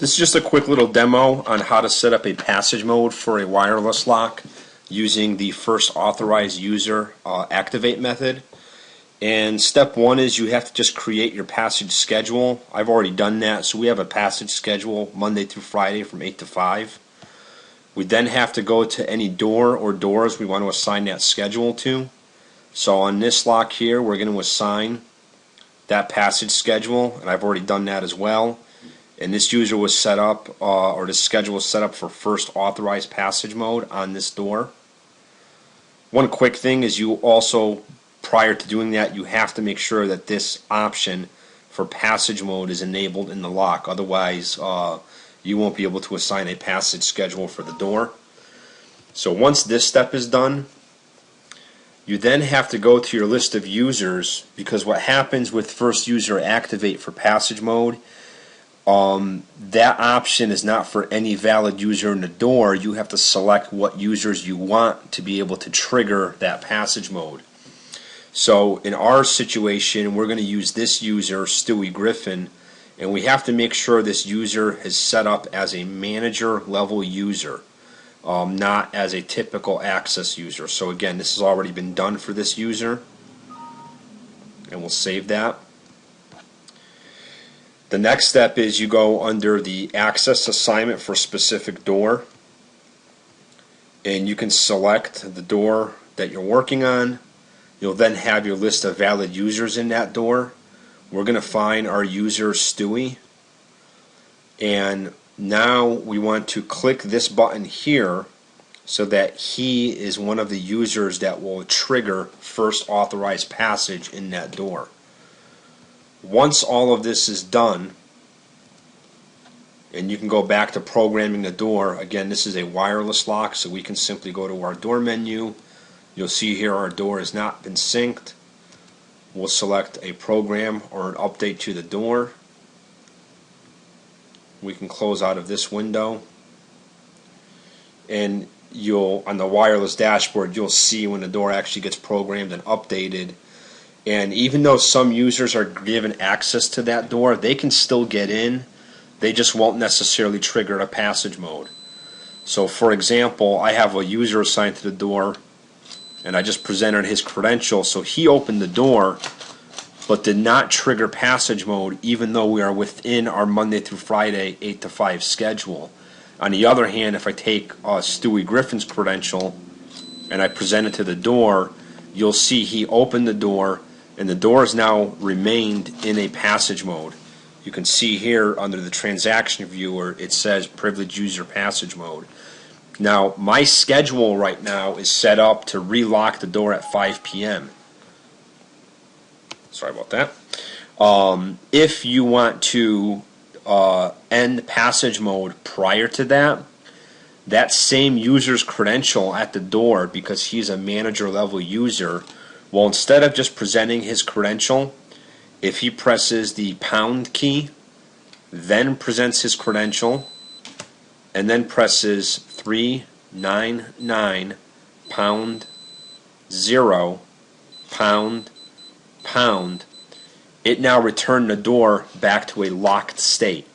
This is just a quick little demo on how to set up a passage mode for a wireless lock using the first authorized user activate method. And step one is you have to just create your passage schedule. I've already done that, so we have a passage schedule Monday through Friday from 8 to 5. We then have to go to any door or doors we want to assign that schedule to. So on this lock here, we're going to assign that passage schedule, and I've already done that as well. And this user was set up, or this schedule was set up for first authorized passage mode on this door. One quick thing is you also, prior to doing that, you have to make sure that this option for passage mode is enabled in the lock. Otherwise, you won't be able to assign a passage schedule for the door. So once this step is done, you then have to go to your list of users, because what happens with first user activate for passage mode, that option is not for any valid user in the door. You have to select what users you want to be able to trigger that passage mode. So in our situation, we're going to use this user, Stewie Griffin, and we have to make sure this user is set up as a manager level user, not as a typical access user. So again, this has already been done for this user, and we'll save that. The next step is you go under the access assignment for specific door, and you can select the door that you're working on. You'll then have your list of valid users in that door. We're going to find our user Stewie, and now we want to click this button here so that he is one of the users that will trigger first authorized passage in that door. Once all of this is done, and you can go back to programming the door. Again, this is a wireless lock, so we can simply go to our door menu. You'll see here our door has not been synced. We'll select a program or an update to the door. We can close out of this window, and on the wireless dashboard, you'll see when the door actually gets programmed and updated. And even though some users are given access to that door, they can still get in. They just won't necessarily trigger a passage mode. So for example, I have a user assigned to the door, and I just presented his credentials. So he opened the door but did not trigger passage mode, even though we are within our Monday through Friday 8 to 5 schedule. On the other hand, if I take Stewie Griffin's credential and I present it to the door, you'll see he opened the door, and the door has now remained in a passage mode. You can see here under the transaction viewer it says privileged user passage mode. Now my schedule right now is set up to relock the door at 5 p.m. Sorry about that. If you want to end passage mode prior to that, that same user's credential at the door, because he's a manager level user, well, instead of just presenting his credential, if he presses the pound key, then presents his credential, and then presses 399 pound 0 pound pound, it now returned the door back to a locked state.